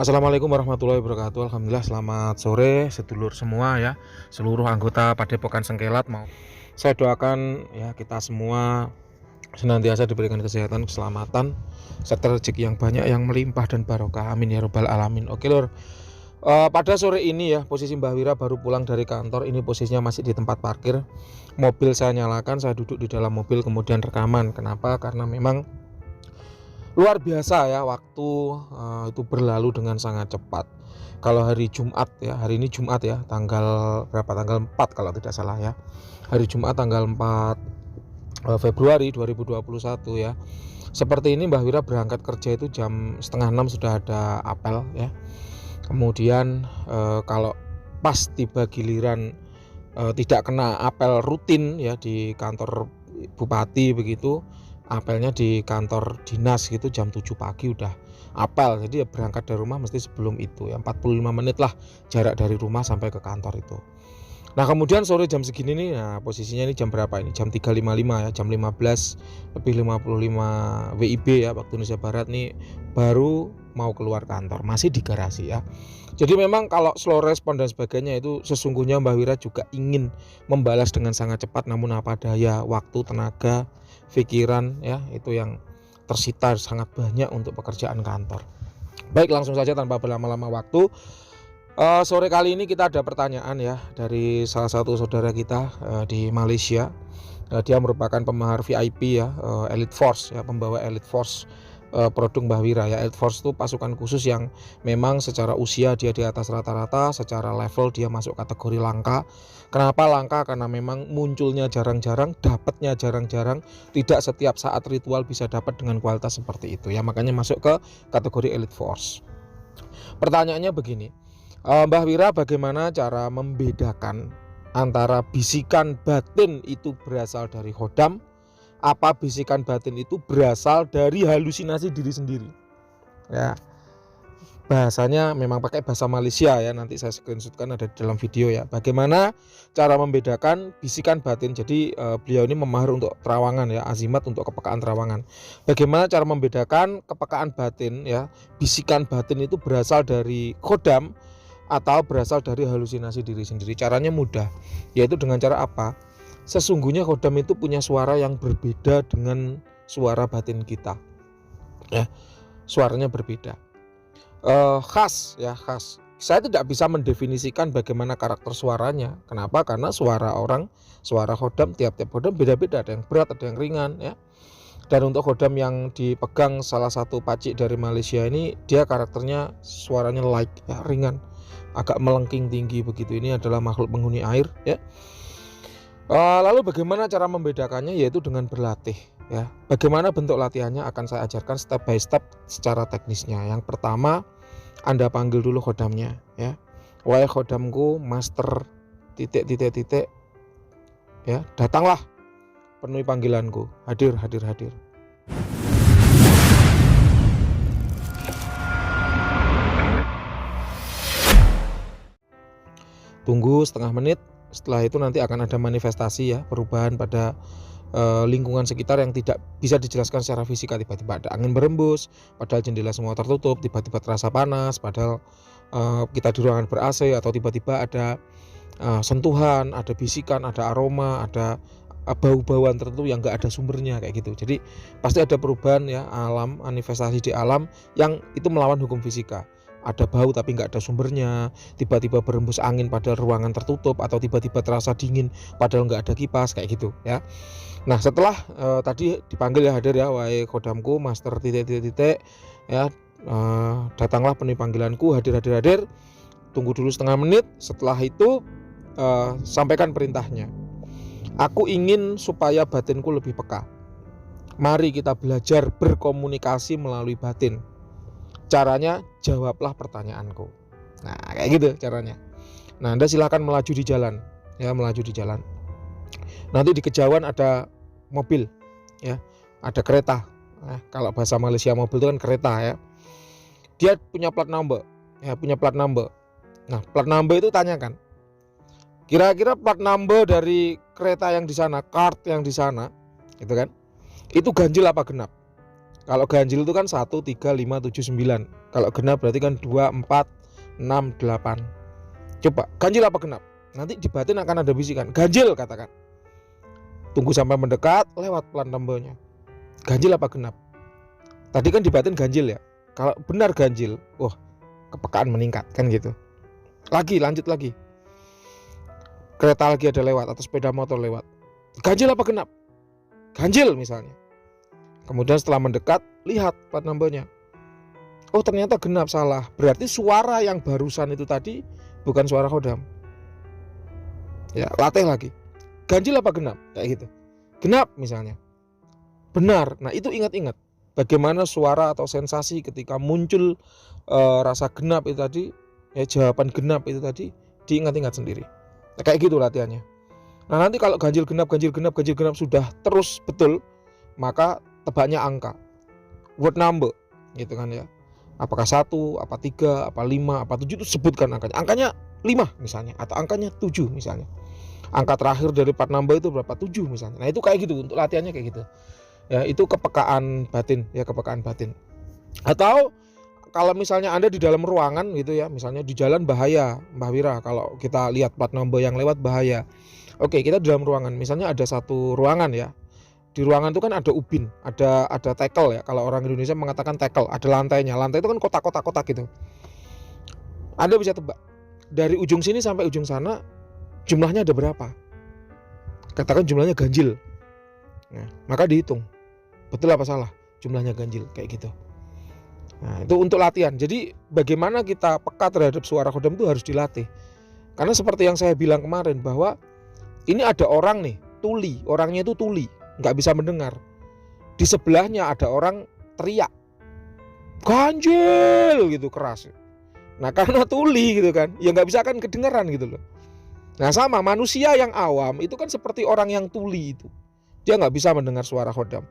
Assalamualaikum warahmatullahi wabarakatuh. Alhamdulillah, selamat sore sedulur semua ya, seluruh anggota Padepokan Sengkelat. Saya doakan ya kita semua senantiasa diberikan kesehatan, keselamatan, serta rezeki yang banyak, yang melimpah dan barokah. Amin ya robbal alamin. Oke lur, pada sore ini ya, posisi Mbah Wira baru pulang dari kantor. Ini posisinya masih di tempat parkir. Mobil saya nyalakan, saya duduk di dalam mobil kemudian rekaman. Kenapa? Karena memang luar biasa ya, waktu itu berlalu dengan sangat cepat. Kalau hari Jumat ya, hari ini Jumat ya, tanggal berapa? Tanggal 4 kalau tidak salah ya. Hari Jumat tanggal 4 Februari 2021 ya. Seperti ini Mbah Wira berangkat kerja itu jam setengah 6 sudah ada apel ya. Kemudian kalau pas tiba giliran tidak kena apel rutin ya di kantor bupati begitu, apelnya di kantor dinas gitu jam 7 pagi udah apel. Jadi ya berangkat dari rumah mesti sebelum itu ya, 45 menit lah jarak dari rumah sampai ke kantor itu. Nah kemudian sore jam segini nih, nah posisinya ini jam berapa ini? Jam 3.55 ya, jam 15 lebih 55 WIB ya, waktu Indonesia Barat nih, baru mau keluar kantor, masih di garasi ya. Jadi memang kalau slow respon dan sebagainya itu sesungguhnya Mbah Wira juga ingin membalas dengan sangat cepat, namun apa daya, waktu, tenaga, pikiran ya, itu yang tersita sangat banyak untuk pekerjaan kantor. Baik, langsung saja tanpa berlama-lama waktu. Sore kali ini kita ada pertanyaan ya dari salah satu saudara kita di Malaysia. Dia merupakan pemahar VIP ya, Elite Force ya, pembawa Elite Force produk Mbah Wira ya. Elite Force itu pasukan khusus yang memang secara usia dia di atas rata-rata, secara level dia masuk kategori langka. Kenapa langka? Karena memang munculnya jarang-jarang, dapatnya jarang-jarang, tidak setiap saat ritual bisa dapat dengan kualitas seperti itu ya, makanya masuk ke kategori Elite Force. Pertanyaannya begini, Mbah Wira bagaimana cara membedakan antara bisikan batin itu berasal dari khodam, apa bisikan batin itu berasal dari halusinasi diri sendiri ya. Bahasanya memang pakai bahasa Malaysia ya, nanti saya screenshotkan ada di dalam video ya, bagaimana cara membedakan bisikan batin. Jadi beliau ini memahar untuk terawangan ya, azimat untuk kepekaan terawangan. Bagaimana cara membedakan kepekaan batin ya, bisikan batin itu berasal dari khodam atau berasal dari halusinasi diri sendiri. Caranya mudah, yaitu dengan cara apa? Sesungguhnya khodam itu punya suara yang berbeda dengan suara batin kita ya, suaranya berbeda, khas ya, khas. Saya tidak bisa mendefinisikan bagaimana karakter suaranya. Kenapa? Karena suara orang, suara khodam, tiap-tiap khodam beda-beda, ada yang berat, ada yang ringan ya. Dan untuk khodam yang dipegang salah satu pacik dari Malaysia ini, dia karakternya suaranya light ya, ringan, agak melengking tinggi begitu. Ini adalah makhluk penghuni air ya. Lalu bagaimana cara membedakannya? Yaitu dengan berlatih ya. Bagaimana bentuk latihannya akan saya ajarkan step by step secara teknisnya. Yang pertama, Anda panggil dulu khodamnya ya. Wahai khodamku, master titik titik titik ya, datanglah, penuhi panggilanku, hadir hadir hadir. Tunggu setengah menit. Setelah itu nanti akan ada manifestasi ya, perubahan pada lingkungan sekitar yang tidak bisa dijelaskan secara fisika. Tiba-tiba ada angin berembus, padahal jendela semua tertutup. Tiba-tiba terasa panas, padahal kita di ruangan ber-AC. Atau tiba-tiba ada sentuhan, ada bisikan, ada aroma, ada bau-bauan tertentu yang nggak ada sumbernya kayak gitu. Jadi pasti ada perubahan ya, alam, manifestasi di alam yang itu melawan hukum fisika. Ada bau tapi nggak ada sumbernya, tiba-tiba berembus angin padahal ruangan tertutup, atau tiba-tiba terasa dingin padahal nggak ada kipas kayak gitu ya. Nah setelah tadi dipanggil ya, hadir ya, wahai khodamku, master titik titik titik ya, datanglah penuhi panggilanku, hadir hadir hadir. Tunggu dulu setengah menit. Setelah itu sampaikan perintahnya. Aku ingin supaya batinku lebih peka. Mari kita belajar berkomunikasi melalui batin. Caranya, jawablah pertanyaanku. Nah kayak gitu caranya. Nah Anda silahkan melaju di jalan ya, melaju di jalan. Nanti di kejauhan ada mobil ya, ada kereta. Nah, kalau bahasa Malaysia mobil itu kan kereta ya. Dia punya plat number ya, punya plat number. Nah plat number itu tanyakan, kira-kira plat number dari kereta yang di sana, kart yang di sana, gitu kan, itu ganjil apa genap? Kalau ganjil itu kan 1, 3, 5, 7, 9. Kalau genap berarti kan 2, 4, 6, 8. Coba ganjil apa genap? Nanti di batin akan ada bisikan ganjil, katakan. Tunggu sampai mendekat, lewat pelan tombolnya. Ganjil apa genap? Tadi kan di batin ganjil ya. Kalau benar ganjil, wah, kepekaan meningkat kan gitu. Lagi, lanjut lagi. Kereta lagi ada lewat atau sepeda motor lewat. Ganjil apa genap? Ganjil misalnya. Kemudian setelah mendekat, lihat plat nomornya. Oh, ternyata genap, salah. Berarti suara yang barusan itu tadi bukan suara khodam. Ya, latih lagi. Ganjil apa genap? Kayak gitu. Genap misalnya. Benar. Nah, itu ingat-ingat bagaimana suara atau sensasi ketika muncul rasa genap itu tadi, ya, jawaban genap itu tadi diingat-ingat sendiri. Nah, kayak gitu latihannya. Nah, nanti kalau ganjil genap sudah terus betul, maka tebaknya angka, word number gitu kan ya. Apakah 1, apa 3, apa 5, apa 7, itu sebutkan angkanya. Angkanya 5 misalnya, atau angkanya 7 misalnya. Angka terakhir dari part number itu berapa? 7 misalnya. Nah, itu kayak gitu, untuk latihannya kayak gitu. Ya, itu kepekaan batin, ya, kepekaan batin. Atau kalau misalnya Anda di dalam ruangan gitu ya, misalnya di jalan bahaya, Mbah Wira, kalau kita lihat plat number yang lewat bahaya. Oke, kita di dalam ruangan, misalnya ada satu ruangan ya. Di ruangan itu kan ada ubin, ada tackle ya. Kalau orang Indonesia mengatakan tackle, ada lantainya. Lantai itu kan kotak-kotak gitu. Anda bisa tebak dari ujung sini sampai ujung sana jumlahnya ada berapa. Katakan jumlahnya ganjil. Nah, maka dihitung. Betul apa salah jumlahnya ganjil, kayak gitu. Nah, itu untuk latihan. Jadi bagaimana kita peka terhadap suara khodam itu harus dilatih. Karena seperti yang saya bilang kemarin, bahwa ini ada orang nih, tuli. Orangnya itu tuli, nggak bisa mendengar. Di sebelahnya ada orang teriak ganjil gitu keras. Nah, karena tuli gitu kan, ya nggak bisa kan kedengaran gitu loh. Nah, sama manusia yang awam itu kan seperti orang yang tuli itu, dia nggak bisa mendengar suara khodam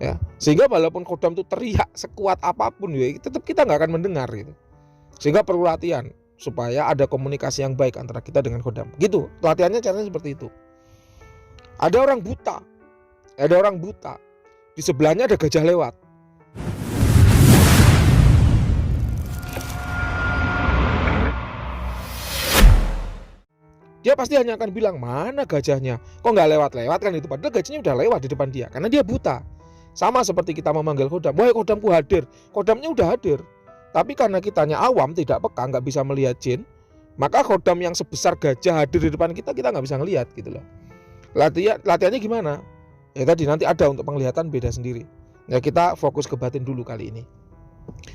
ya. Sehingga walaupun khodam itu teriak sekuat apapun ya, tetap kita nggak akan mendengar gitu. Sehingga perlu latihan supaya ada komunikasi yang baik antara kita dengan khodam gitu. Latihannya caranya seperti itu. Ada orang buta, di sebelahnya ada gajah lewat. Dia pasti hanya akan bilang, mana gajahnya? Kok nggak lewat-lewat kan itu? Padahal gajahnya udah lewat di depan dia, karena dia buta. Sama seperti kita memanggil khodam, wahai khodamku hadir. Khodamnya udah hadir, tapi karena kitanya awam, tidak peka, nggak bisa melihat jin, maka khodam yang sebesar gajah hadir di depan kita nggak bisa ngelihat gitu loh. Latihannya gimana? Ya tadi, nanti ada untuk penglihatan beda sendiri. Ya, kita fokus ke batin dulu kali ini.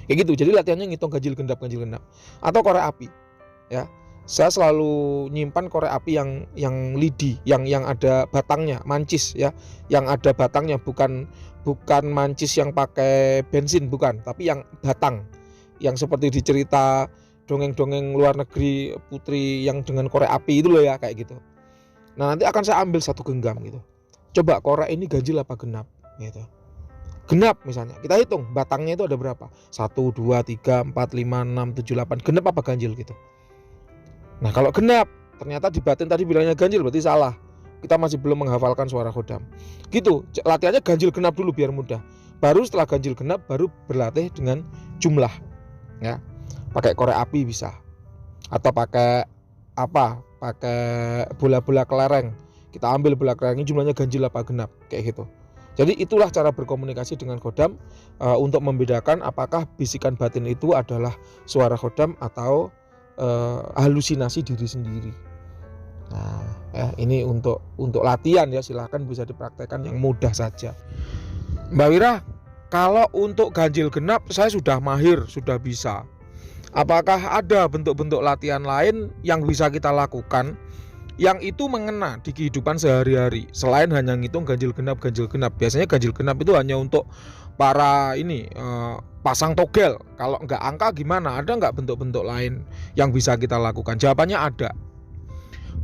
Kayak gitu. Jadi latihannya ngitung ganjil genap. Atau korek api. Ya. Saya selalu nyimpan korek api yang lidi, yang ada batangnya, mancis ya. Yang ada batangnya, bukan mancis yang pakai bensin, bukan, tapi yang batang. Yang seperti di cerita dongeng-dongeng luar negeri, putri yang dengan korek api itu loh ya, kayak gitu. Nah, nanti akan saya ambil satu genggam gitu. Coba korek ini ganjil apa genap gitu. Genap misalnya, kita hitung batangnya itu ada berapa? 1, 2, 3, 4, 5, 6, 7, 8. Genap apa ganjil gitu. Nah, kalau genap, ternyata di batin tadi bilangnya ganjil, berarti salah. Kita masih belum menghafalkan suara khodam. Gitu, latihannya ganjil genap dulu biar mudah. Baru setelah ganjil genap, baru berlatih dengan jumlah. Ya, pakai korek api bisa. Atau pakai apa? Pakai bola-bola kelereng. Kita ambil bola kelereng, jumlahnya ganjil apa genap, kayak gitu. Jadi itulah cara berkomunikasi dengan khodam untuk membedakan apakah bisikan batin itu adalah suara khodam atau halusinasi diri sendiri. Nah, ya, ini untuk latihan ya, silahkan bisa dipraktekkan yang mudah saja. Mbak Wira, kalau untuk ganjil genap saya sudah mahir, sudah bisa. Apakah ada bentuk-bentuk latihan lain yang bisa kita lakukan yang itu mengena di kehidupan sehari-hari selain hanya ngitung ganjil genap? Biasanya ganjil genap itu hanya untuk para pasang togel. Kalau nggak angka gimana? Ada nggak bentuk-bentuk lain yang bisa kita lakukan? Jawabannya ada.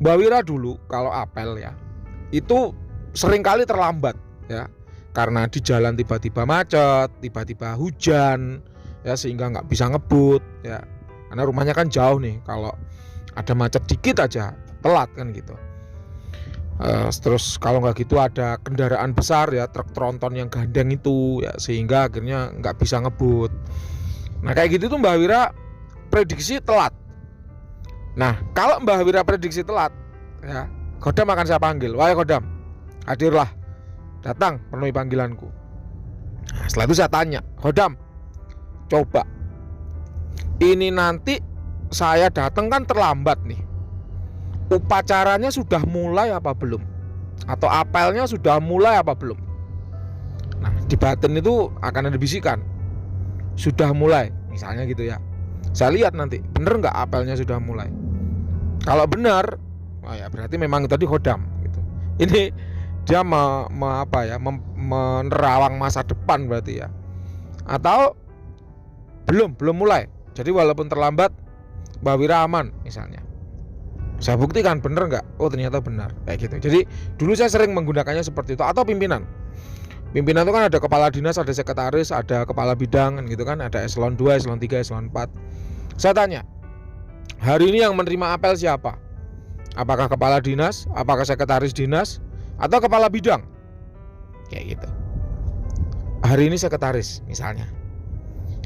Mbak Wira dulu kalau apel ya, itu seringkali terlambat ya, karena di jalan tiba-tiba macet, tiba-tiba hujan ya, sehingga nggak bisa ngebut ya, karena rumahnya kan jauh nih. Kalau ada macet dikit aja telat kan gitu. Terus kalau nggak gitu ada kendaraan besar ya, truk tronton yang gandeng itu ya, sehingga akhirnya nggak bisa ngebut. Nah kayak gitu tuh Mbah Wira prediksi telat. Nah kalau Mbah Wira prediksi telat ya, Kodam akan saya panggil, wahai Kodam, hadirlah, datang penuhi panggilanku. Nah, setelah itu saya tanya, Kodam, coba ini nanti saya datang kan terlambat nih, upacaranya sudah mulai apa belum? Atau apelnya sudah mulai apa belum? Nah di batin itu akan ada bisikan, sudah mulai misalnya gitu ya. Saya lihat nanti bener nggak apelnya sudah mulai. Kalau benar, oh ya berarti memang tadi Kodam gitu. Ini dia menerawang masa depan berarti ya. Atau belum mulai. Jadi walaupun terlambat, Mbah Wira aman misalnya. Saya buktikan bener nggak? Oh ternyata benar kayak gitu. Jadi dulu saya sering menggunakannya seperti itu. Atau pimpinan itu kan ada kepala dinas, ada sekretaris, ada kepala bidang gitu kan, ada eselon 2, eselon 3, eselon 4. Saya tanya, hari ini yang menerima apel siapa? Apakah kepala dinas, apakah sekretaris dinas, atau kepala bidang? Kayak gitu. Hari ini sekretaris misalnya.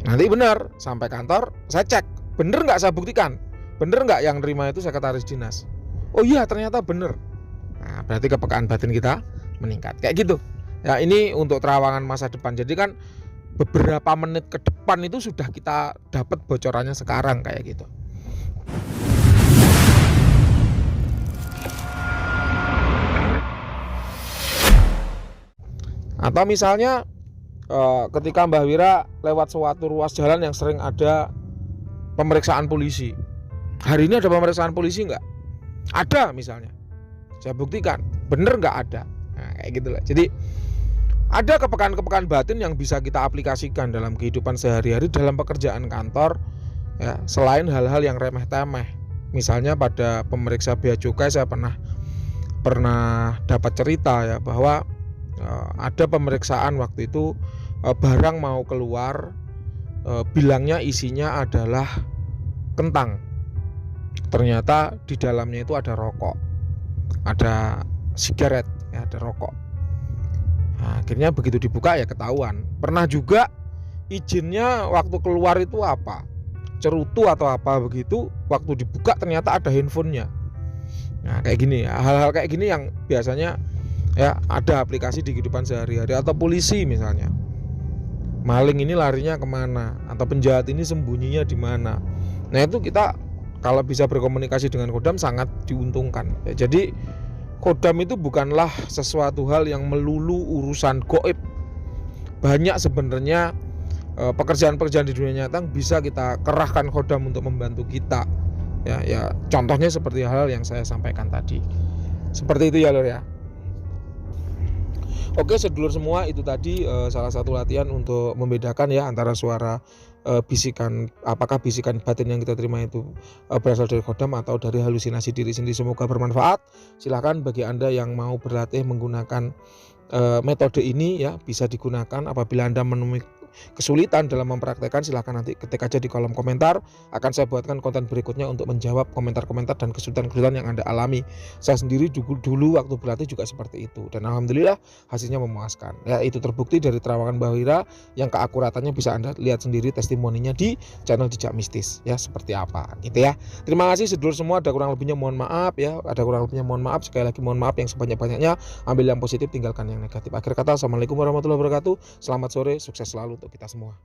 Nanti benar, sampai kantor saya cek, bener nggak, saya buktikan, bener nggak yang nerima itu sekretaris dinas. Oh iya ternyata bener. Nah berarti kepekaan batin kita meningkat. Kayak gitu. Ya ini untuk terawangan masa depan. Jadi kan beberapa menit ke depan itu sudah kita dapat bocorannya sekarang kayak gitu. Atau misalnya ketika Mbah Wira lewat suatu ruas jalan yang sering ada pemeriksaan polisi. Hari ini ada pemeriksaan polisi nggak? Ada misalnya. Saya buktikan, bener nggak ada. Nah, kayak gitu lah. Jadi ada kepekaan-kepekaan batin yang bisa kita aplikasikan dalam kehidupan sehari-hari, dalam pekerjaan kantor ya, selain hal-hal yang remeh-temeh. Misalnya pada pemeriksa bea cukai saya pernah dapat cerita ya, bahwa ada pemeriksaan waktu itu, barang mau keluar, bilangnya isinya adalah kentang. Ternyata di dalamnya itu ada rokok, ada sigaret ya, ada rokok. Nah, akhirnya begitu dibuka ya ketahuan. Pernah juga izinnya waktu keluar itu apa, cerutu atau apa begitu, waktu dibuka ternyata ada handphonenya. Nah kayak gini, hal-hal kayak gini yang biasanya ya ada aplikasi di kehidupan sehari-hari. Atau polisi misalnya, maling ini larinya kemana, atau penjahat ini sembunyinya di mana. Nah itu kita kalau bisa berkomunikasi dengan Kodam sangat diuntungkan ya. Jadi Kodam itu bukanlah sesuatu hal yang melulu urusan goib. Banyak sebenarnya pekerjaan-pekerjaan di dunia nyata bisa kita kerahkan Kodam untuk membantu kita. Ya, contohnya seperti hal yang saya sampaikan tadi. Seperti itu ya Lur ya. Oke sedulur semua, itu tadi salah satu latihan untuk membedakan ya antara suara bisikan, apakah bisikan batin yang kita terima itu berasal dari Kodam atau dari halusinasi diri sendiri. Semoga bermanfaat. Silahkan bagi Anda yang mau berlatih menggunakan metode ini ya, bisa digunakan. Apabila Anda menemui kesulitan dalam mempraktekkan, silahkan nanti ketik aja di kolom komentar. Akan saya buatkan konten berikutnya untuk menjawab komentar-komentar dan kesulitan-kesulitan yang Anda alami. Saya sendiri dulu waktu berlatih juga seperti itu, dan alhamdulillah hasilnya memuaskan ya. Itu terbukti dari terawangan Mbah Wira yang keakuratannya bisa Anda lihat sendiri testimoninya di channel Jejak Mistis ya, seperti apa gitu ya. Terima kasih sedulur semua. Ada kurang lebihnya mohon maaf ya, sekali lagi mohon maaf yang sebanyak-banyaknya. Ambil yang positif, tinggalkan yang negatif. Akhir kata, assalamualaikum warahmatullahi wabarakatuh. Selamat sore, sukses selalu untuk kita semua.